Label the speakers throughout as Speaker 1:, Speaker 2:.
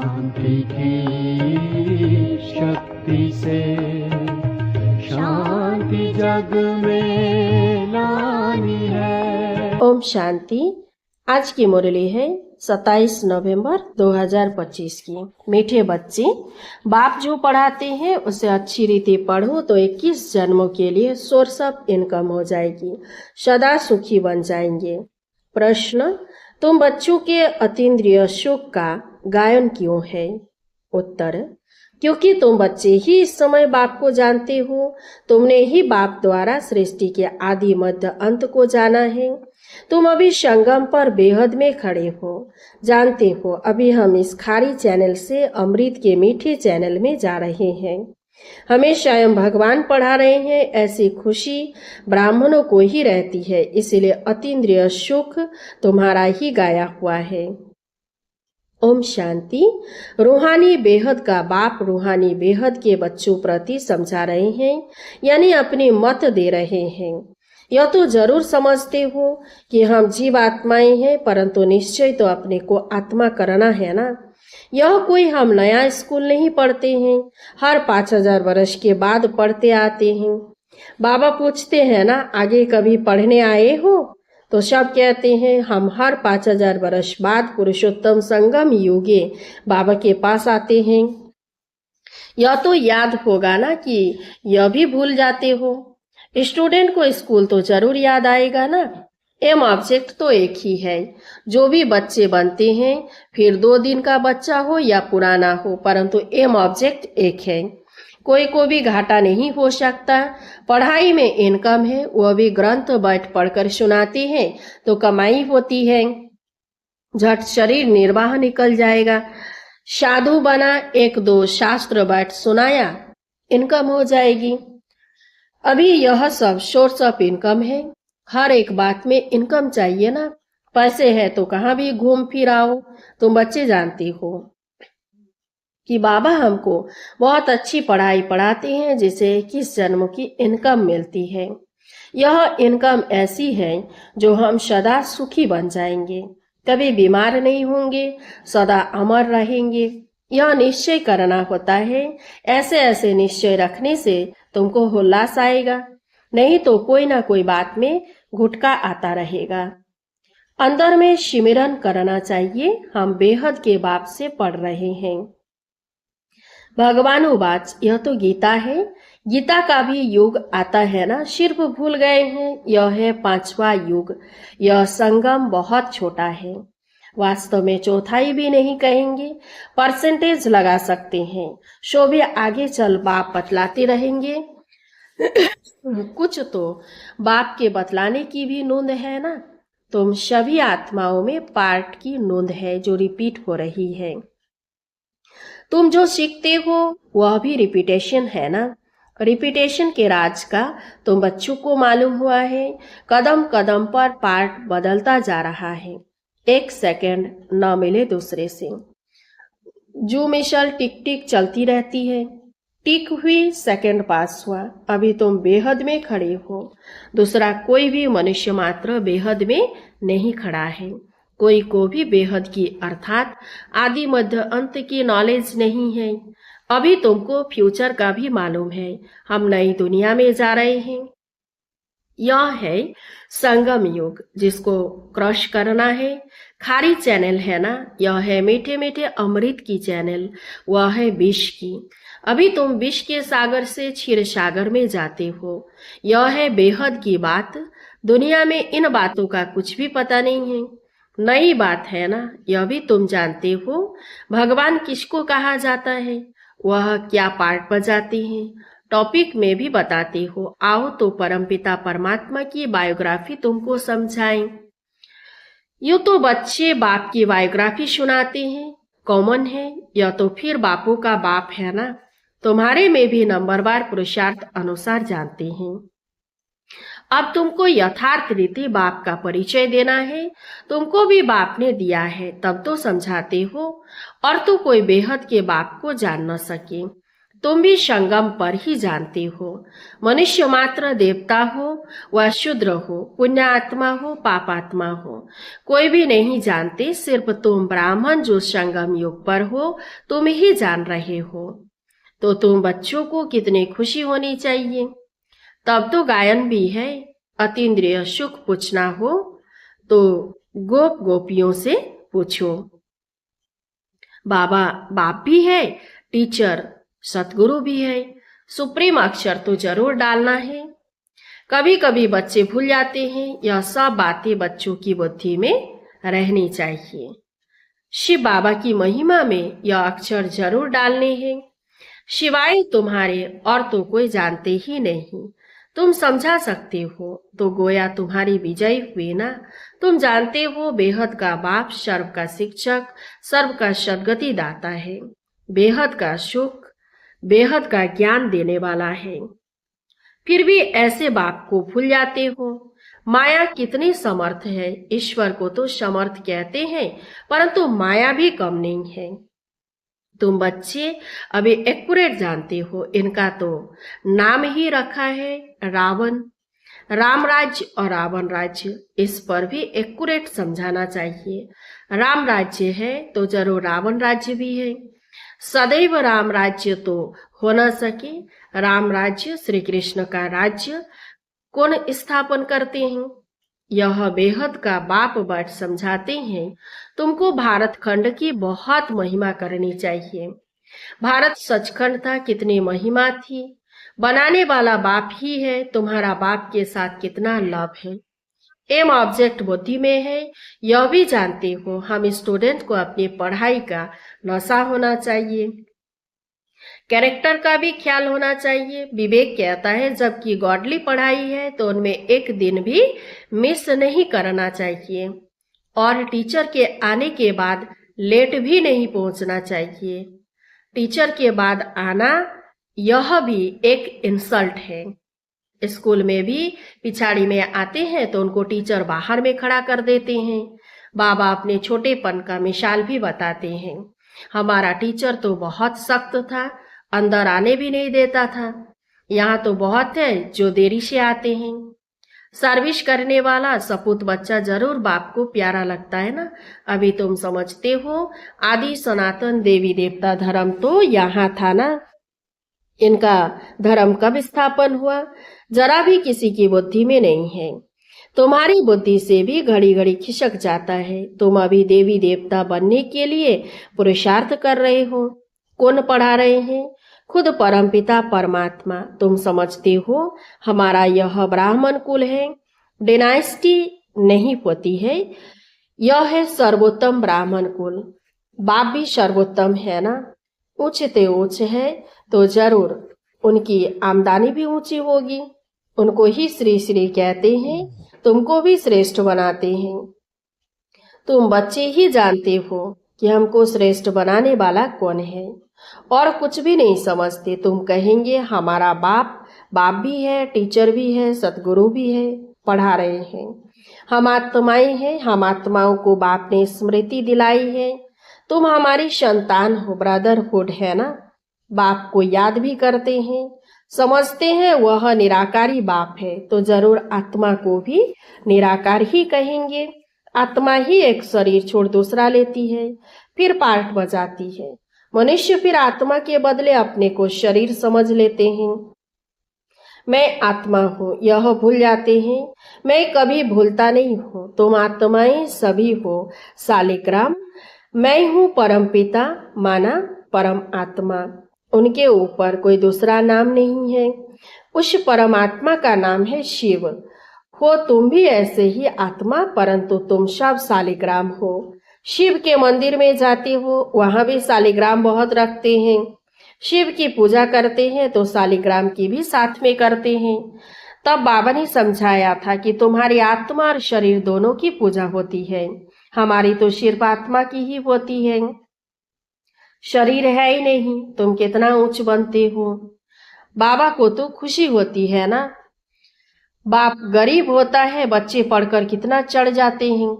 Speaker 1: शांति की शक्ति से शांति जग में लानी है।
Speaker 2: ओम शांति। आज की मुरली है 27 नवंबर 2025 की। मीठे बच्चे, बाप जो पढ़ाते हैं उसे अच्छी रीति पढ़ो तो 21 जन्मों के लिए सोर्स ऑफ इनकम हो जाएगी, सदा सुखी बन जाएंगे। प्रश्न, तुम बच्चों के अतीन्द्रिय सुख का गायन क्यों है? उत्तर, क्योंकि तुम बच्चे ही इस समय बाप को जानते हो। तुमने ही बाप द्वारा सृष्टि के आदि मध्य अंत को जाना है। तुम अभी संगम पर बेहद में खड़े हो। जानते हो अभी हम इस खारी चैनल से अमृत के मीठे चैनल में जा रहे हैं। हमें स्वयं भगवान पढ़ा रहे हैं। ऐसी खुशी ब्राह्मणों को ही रहती है, इसलिए अतीन्द्रिय सुख तुम्हारा ही गाया हुआ है। ओम शांति। रूहानी बेहद का बाप रूहानी बेहद के बच्चों प्रति समझा रहे हैं, यानी अपनी मत दे रहे हैं। यह तो जरूर समझते हो कि हम जीव आत्माएं हैं, परंतु निश्चय तो अपने को आत्मा करना है ना। यह कोई हम नया स्कूल नहीं पढ़ते हैं, हर 5000 वर्ष के बाद पढ़ते आते हैं। बाबा पूछते हैं ना, आगे कभी पढ़ने आए हो? तो सब कहते हैं हम हर 5000 वर्ष बाद पुरुषोत्तम संगम युगे बाबा के पास आते हैं। यह तो याद होगा ना कि यह भी भूल जाते हो। स्टूडेंट को स्कूल तो जरूर याद आएगा ना। एम ऑब्जेक्ट तो एक ही है। जो भी बच्चे बनते हैं, फिर 2 दिन का बच्चा हो या पुराना हो, परंतु एम ऑब्जेक्ट एक है। कोई को भी घाटा नहीं हो सकता। पढ़ाई में इनकम है, वह भी ग्रंथ बैठ पढ़कर सुनाते हैं तो कमाई होती है। झट शरीर निर्वाह निकल जाएगा। साधु बना, 1-2 शास्त्र बैठ सुनाया, इनकम हो जाएगी। अभी यह सब सोर्स ऑफ इनकम है। हर एक बात में इनकम चाहिए ना। पैसे है तो कहाँ भी घूम फिर आओ। तुम बच्चे जानते हो कि बाबा हमको बहुत अच्छी पढ़ाई पढ़ाते हैं, जिसे 21 जन्मों की इनकम मिलती है। यह इनकम ऐसी है जो हम सदा सुखी बन जाएंगे, कभी बीमार नहीं होंगे, सदा अमर रहेंगे। यह निश्चय करना होता है। ऐसे ऐसे निश्चय रखने से तुमको उल्लास आएगा, नहीं तो कोई ना कोई बात में घुटका आता रहेगा। अंदर में सिमरन करना चाहिए। हम बेहद के बाप से पढ़ रहे हैं। भगवानुवाच, यह तो गीता है। गीता का भी युग आता है ना, सिर्फ भूल गए हैं। यह है 5वां युग। यह संगम बहुत छोटा है, वास्तव में चौथाई भी नहीं कहेंगे, परसेंटेज लगा सकते हैं। सो भी आगे चल बाप बतलाते रहेंगे। कुछ तो बाप के बतलाने की भी नोंद है ना। तुम सभी आत्माओं में पार्ट की नोंद है जो रिपीट हो रही है। तुम जो सीखते हो वह भी रिपीटेशन है ना। रिपीटेशन के राज का तुम बच्चों को मालूम हुआ है। कदम कदम पर पार्ट बदलता जा रहा है। 1 सेकंड न मिले दूसरे से। जो मिसल टिक टिक चलती रहती है। टिक हुई, सेकंड पास हुआ, अभी तुम बेहद में खड़े हो। दूसरा कोई भी मनुष्य मात्र बेहद में नहीं खड़ा है। कोई को भी बेहद की अर्थात आदि मध्य अंत की नॉलेज नहीं है। अभी तुमको फ्यूचर का भी मालूम है। हम नई दुनिया में जा रहे हैं। यह है संगम युग, जिसको क्रॉस करना है। खारी चैनल है ना, यह है मीठे मीठे अमृत की चैनल, वह है विष की। अभी तुम विष के सागर से क्षीर सागर में जाते हो। यह है बेहद की बात। दुनिया में इन बातों का कुछ भी पता नहीं है। नई बात है ना, यह भी तुम जानते हो। भगवान किसको कहा जाता है, वह क्या पार्ट बजाते हैं, टॉपिक में भी बताते हो। आओ तो परमपिता परमात्मा की बायोग्राफी तुमको समझाएं। यूं तो बच्चे बाप की बायोग्राफी सुनाते हैं, कॉमन है। यह तो फिर बापों का बाप है ना। तुम्हारे में भी नंबरवार पुरुषार्थ अनुसार जानते हैं। अब तुमको यथार्थ रीति बाप का परिचय देना है। तुमको भी बाप ने दिया है, तब तो समझाते हो। और तो कोई बेहद के बाप को जान न सके। तुम भी संगम पर ही जानते हो। मनुष्य मात्र देवता हो व शूद्र हो, पुण्य आत्मा हो पापात्मा हो, कोई भी नहीं जानते। सिर्फ तुम ब्राह्मण जो संगम युग पर हो, तुम ही जान रहे हो। तो तुम बच्चों को कितनी खुशी होनी चाहिए। तब तो गायन भी है। अतीन्द्रिय सुख पूछना हो तो गोप गोपियों से पूछो। बाबा बाप भी है, टीचर सतगुरु भी है। सुप्रीम अक्षर तो जरूर डालना है। कभी कभी बच्चे भूल जाते हैं। यह सब बातें बच्चों की बुद्धि में रहनी चाहिए। शिव बाबा की महिमा में यह अक्षर जरूर डालने हैं। शिवाय तुम्हारे और तो कोई जानते ही नहीं। तुम समझा सकते हो तो गोया तुम्हारी विजय हुई ना। तुम जानते हो बेहद का बाप सर्व का शिक्षक, सर्व का सद्गति दाता है, बेहद का सुख, बेहद का ज्ञान देने वाला है। फिर भी ऐसे बाप को भूल जाते हो। माया कितनी समर्थ है। ईश्वर को तो समर्थ कहते हैं, परंतु माया भी कम नहीं है। तुम बच्चे अभी एक्यूरेट जानते हो। इनका तो नाम ही रखा है रावण। राम राज्य और रावण राज्य, इस पर भी एक्यूरेट समझाना चाहिए। राम राज्य है तो जरूर रावण राज्य भी है। सदैव राम राज्य तो हो न सके। राम राज्य श्री कृष्ण का राज्य कौन स्थापन करते हैं? यह बेहद का बाप बट समझाते हैं। तुमको भारत खंड की बहुत महिमा करनी चाहिए। भारत सचखंड था, कितनी महिमा थी। बनाने वाला बाप ही है। तुम्हारा बाप के साथ कितना लव है। एम ऑब्जेक्ट बुद्धि में है, यह भी जानते हो। हम स्टूडेंट को अपनी पढ़ाई का नशा होना चाहिए, कैरेक्टर का भी ख्याल होना चाहिए। विवेक कहता है जबकि गॉडली पढ़ाई है तो उनमें एक दिन भी मिस नहीं करना चाहिए। और टीचर के आने के बाद लेट भी नहीं पहुंचना चाहिए। टीचर के बाद आना यह भी एक इंसल्ट है। स्कूल में भी पिछाड़ी में आते हैं तो उनको टीचर बाहर में खड़ा कर देते हैं। बाबा अपने छोटेपन का मिसाल भी बताते हैं। हमारा टीचर तो बहुत सख्त था, अंदर आने भी नहीं देता था। यहाँ तो बहुत है जो देरी से आते हैं। सर्विस करने वाला सपूत बच्चा जरूर बाप को प्यारा लगता है ना। अभी तुम समझते हो आदि सनातन देवी देवता धर्म तो यहाँ था ना। इनका धर्म कब स्थापन हुआ जरा भी किसी की बुद्धि में नहीं है। तुम्हारी बुद्धि से भी घड़ी घड़ी खिसक जाता है। तुम अभी देवी देवता बनने के लिए पुरुषार्थ कर रहे हो। कौन पढ़ा रहे हैं? खुद परमपिता परमात्मा। तुम समझते हो हमारा यह ब्राह्मण कुल है, डिनाइस्टी नहीं होती है। यह है सर्वोत्तम ब्राह्मण कुल। बाप भी सर्वोत्तम है ना। ऊंच ते ऊंच है तो जरूर उनकी आमदनी भी ऊंची होगी। उनको ही श्री श्री कहते हैं, तुमको भी श्रेष्ठ बनाते हैं। तुम बच्चे ही जानते हो कि हमको श्रेष्ठ बनाने वाला कौन है, और कुछ भी नहीं समझते। तुम कहेंगे हमारा बाप भी है, टीचर भी है, सतगुरु भी है, पढ़ा रहे हैं। हम आत्माएं हैं, हम आत्माओं को बाप ने स्मृति दिलाई है। तुम हमारी संतान हो, ब्रदरहुड है ना। बाप को याद भी करते हैं, समझते हैं वह निराकारी बाप है, तो जरूर आत्मा को भी निराकार ही कहेंगे। आत्मा ही एक शरीर छोड़ दूसरा लेती है, फिर पार्ट बजाती है। मनुष्य फिर आत्मा के बदले अपने को शरीर समझ लेते हैं। मैं आत्मा हूँ यह भूल जाते हैं। मैं कभी भूलता नहीं हूँ। तुम आत्माएं सभी हो शालिग्राम। मैं हूँ परमपिता माना परम आत्मा। उनके ऊपर कोई दूसरा नाम नहीं है। उस परमात्मा का नाम है शिव। हो तुम भी ऐसे ही आत्मा, परंतु तुम सब शालिग्राम हो। शिव के मंदिर में जाते हो, वहां भी शालिग्राम बहुत रखते हैं। शिव की पूजा करते हैं तो शालिग्राम की भी साथ में करते हैं। तब बाबा ने समझाया था कि तुम्हारी आत्मा और शरीर दोनों की पूजा होती है। हमारी तो सिर्फ आत्मा की ही होती है, शरीर है ही नहीं। तुम कितना ऊंच बनते हो। बाबा को तो खुशी होती है ना। बाप गरीब होता है, बच्चे पढ़कर कितना चढ़ जाते हैं,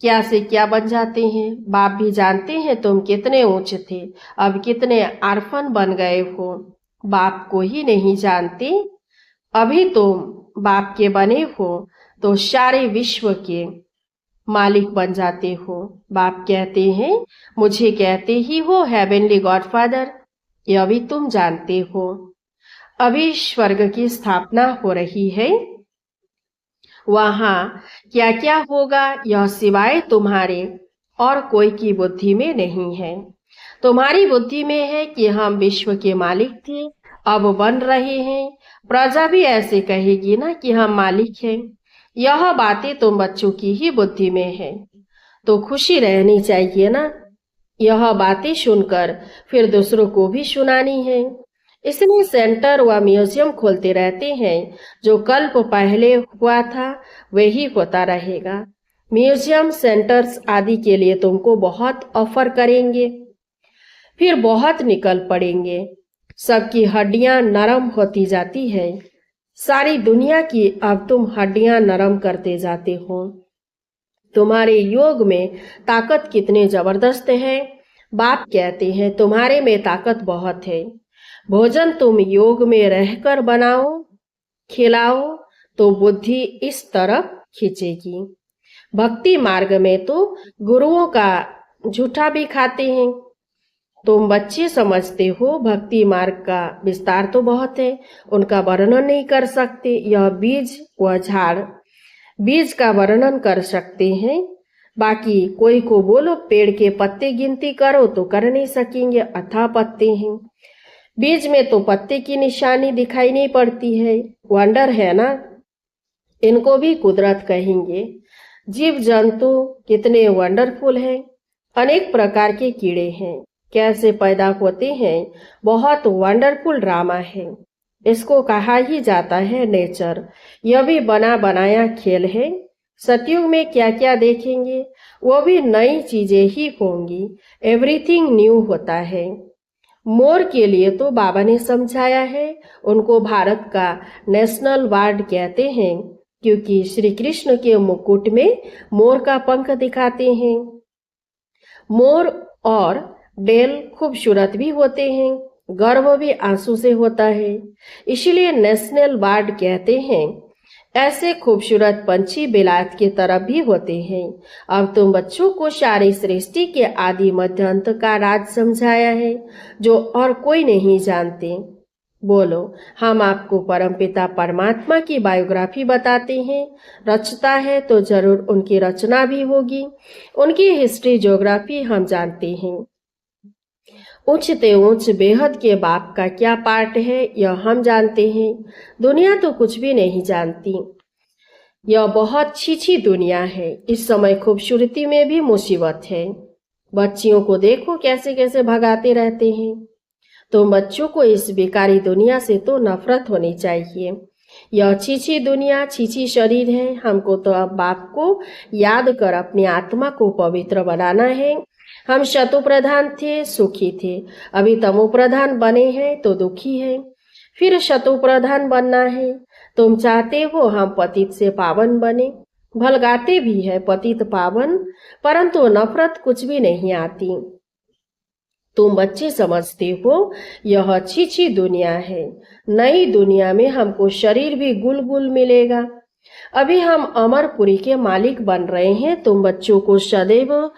Speaker 2: क्या से क्या बन जाते हैं। बाप भी जानते हैं तुम कितने ऊंचे थे, अब कितने आर्फन बन गए हो। बाप को ही नहीं जानते। अभी तुम बाप के बने हो तो सारे विश्व के मालिक बन जाते हो। बाप कहते हैं, मुझे कहते ही हो हेवनली गॉडफादर, ये अभी तुम जानते हो। अभी स्वर्ग की स्थापना हो रही है। वहां क्या क्या होगा यह सिवाय तुम्हारे और कोई की बुद्धि में नहीं है। तुम्हारी बुद्धि में है कि हम विश्व के मालिक थे, अब बन रहे हैं। प्रजा भी ऐसे कहेगी ना कि हम मालिक हैं। यह बातें तुम बच्चों की ही बुद्धि में है, तो खुशी रहनी चाहिए ना। यह बातें सुनकर फिर दूसरों को भी सुनानी है। इसलिए सेंटर व म्यूजियम खोलते रहते हैं। जो कल्प पहले हुआ था वही होता रहेगा। म्यूजियम, सेंटर्स आदि के लिए तुमको बहुत ऑफर करेंगे, फिर बहुत निकल पड़ेंगे। सबकी हड्डियां नरम होती जाती है। सारी दुनिया की अब तुम हड्डियां नरम करते जाते हो। तुम्हारे योग में ताकत कितने जबरदस्त है। बाप कहते हैं तुम्हारे में ताकत बहुत है। भोजन तुम योग में रहकर बनाओ, खिलाओ तो बुद्धि इस तरफ खींचेगी। भक्ति मार्ग में तो गुरुओं का झूठा भी खाते हैं। तुम बच्चे समझते हो भक्ति मार्ग का विस्तार तो बहुत है, उनका वर्णन नहीं कर सकते। यह बीज व झाड़, बीज का वर्णन कर सकते हैं, बाकी कोई को बोलो पेड़ के पत्ते गिनती करो तो कर नहीं सकेंगे, अथाह पत्ते हैं। बीज में तो पत्ते की निशानी दिखाई नहीं पड़ती है। वंडर है ना, इनको भी कुदरत कहेंगे। जीव जंतु कितने वंडरफुल हैं। अनेक प्रकार के कीड़े हैं, कैसे पैदा होते हैं, बहुत वंडरफुल ड्रामा है। इसको कहा ही जाता है नेचर। यह भी बना बनाया खेल है। सतयुग में क्या क्या देखेंगे, वो भी नई चीजें ही होंगी। एवरीथिंग न्यू होता है। मोर के लिए तो बाबा ने समझाया है। उनको भारत का नेशनल बर्ड कहते हैं, क्योंकि श्री कृष्ण के मुकुट में मोर का पंख दिखाते हैं। मोर और डेल खूबसूरत भी होते हैं, गर्व भी आंसू से होता है, इसलिए नेशनल बर्ड कहते हैं। ऐसे खूबसूरत पंछी बेलायत के तरफ भी होते हैं। अब तुम बच्चों को सारी सृष्टि के आदि मध्य अंत का राज समझाया है, जो और कोई नहीं जानते। बोलो, हम आपको परमपिता परमात्मा की बायोग्राफी बताते हैं। रचता है तो जरूर उनकी रचना भी होगी। उनकी हिस्ट्री, ज्योग्राफी हम जानते हैं। ऊंचते ऊंच बेहद के बाप का क्या पार्ट है यह हम जानते हैं। दुनिया तो कुछ भी नहीं जानती। यह बहुत छीछी दुनिया है। इस समय खूबसूरती में भी मुसीबत है। बच्चियों को देखो कैसे कैसे भगाते रहते हैं। तो बच्चों को इस बेकारी दुनिया से तो नफरत होनी चाहिए। यह छीछी दुनिया, छीछी शरीर है। हमको तो अब बाप को याद कर अपनी आत्मा को पवित्र बनाना है। हम शतु प्रधान थे, सुखी थे, अभी तमो प्रधान बने हैं तो दुखी है। फिर शतु प्रधान बनना है। तुम चाहते हो हम पतित से पावन बने, भलगाते भी है पतित पावन, परंतु नफरत कुछ भी नहीं आती। तुम बच्चे समझते हो यह छीछी दुनिया है। नई दुनिया में हमको शरीर भी गुल गुल मिलेगा। अभी हम अमरपुरी के मालिक बन रहे हैं। तुम बच्चों को सदैव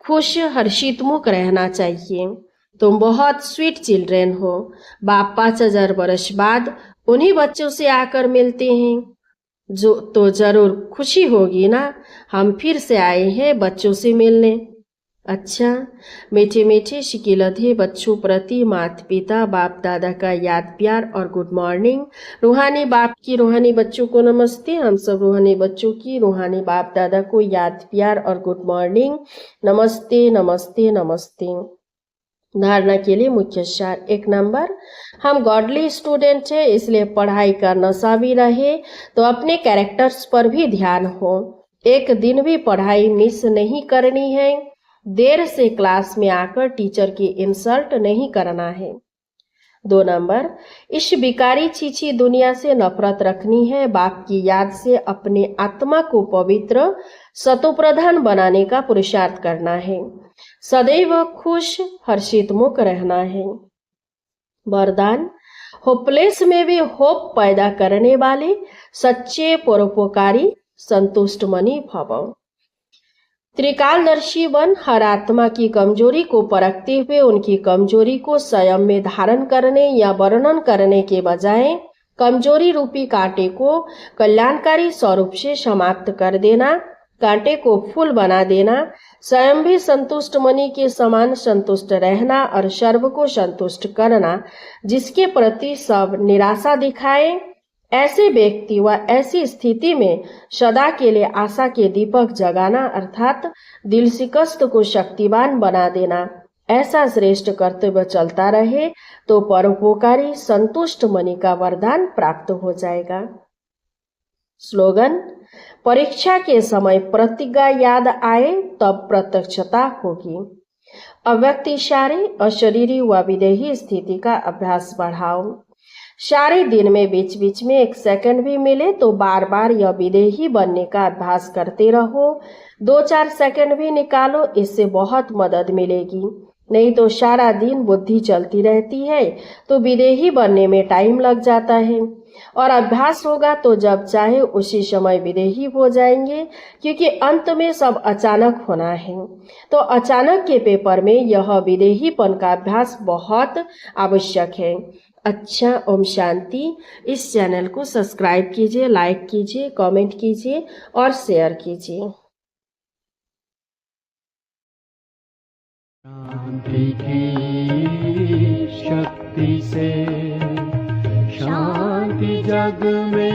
Speaker 2: खुश हर्षित मुख रहना चाहिए। तुम बहुत स्वीट चिल्ड्रेन हो। बाप 5000 वर्ष बाद उन्हीं बच्चों से आकर मिलते हैं, जो तो जरूर खुशी होगी ना। हम फिर से आए हैं बच्चों से मिलने। अच्छा, मीठे मीठे शिकिलधे बच्चों प्रति माता पिता बाप दादा का याद प्यार और गुड मॉर्निंग। रूहानी बाप की रूहानी बच्चों को नमस्ते। हम सब रूहानी बच्चों की रूहानी बाप दादा को याद प्यार और गुड मॉर्निंग। नमस्ते नमस्ते नमस्ते। धारणा के लिए मुख्य सार। 1 नंबर, हम गॉडली स्टूडेंट है, इसलिए पढ़ाई का नशा भी रहे तो अपने कैरेक्टर्स पर भी ध्यान हो। एक दिन भी पढ़ाई मिस नहीं करनी है। देर से क्लास में आकर टीचर की इंसल्ट नहीं करना है। 2 नंबर, इस बिकारी छीछी दुनिया से नफरत रखनी है। बाप की याद से अपने आत्मा को पवित्र सतोप्रधान बनाने का पुरुषार्थ करना है। सदैव खुश हर्षित मुख रहना है। वरदान, होपलेस में भी होप पैदा करने वाले सच्चे परोपकारी संतुष्ट मनी भव। त्रिकालदर्शी बन हर आत्मा की कमजोरी को परखते हुए उनकी कमजोरी को स्वयं में धारण करने या वर्णन करने के बजाय कमजोरी रूपी कांटे को कल्याणकारी स्वरूप से समाप्त कर देना, कांटे को फूल बना देना, स्वयं भी संतुष्ट मणि के समान संतुष्ट रहना और सर्व को संतुष्ट करना, जिसके प्रति सब निराशा दिखाए, ऐसे व्यक्ति व ऐसी स्थिति में सदा के लिए आशा के दीपक जगाना अर्थात दिल शिकस्त को शक्तिवान बना देना, ऐसा श्रेष्ठ कर्तव्य चलता रहे तो परोपकारी संतुष्ट मणि का वरदान प्राप्त हो जाएगा। स्लोगन: परीक्षा के समय प्रतिज्ञा याद आए तब प्रत्यक्षता होगी। अव्यक्त इशारे, अशरीरी व विदेही स्थिति का अभ्यास बढ़ाओ। सारे दिन में बीच बीच में 1 सेकंड भी मिले तो बार बार यह विदेही बनने का अभ्यास करते रहो। 2-4 सेकंड भी निकालो, इससे बहुत मदद मिलेगी। नहीं तो सारा दिन बुद्धि चलती रहती है तो विदेही बनने में टाइम लग जाता है, और अभ्यास होगा तो जब चाहे उसी समय विदेही हो जाएंगे, क्योंकि अंत में सब अचानक होना है। तो अचानक के पेपर में यह विदेहीपन का अभ्यास बहुत आवश्यक है। अच्छा, ओम शांति। इस चैनल को सब्सक्राइब कीजिए, लाइक कीजिए, कमेंट कीजिए और शेयर कीजिए।
Speaker 1: शांति की शक्ति से शांति जग में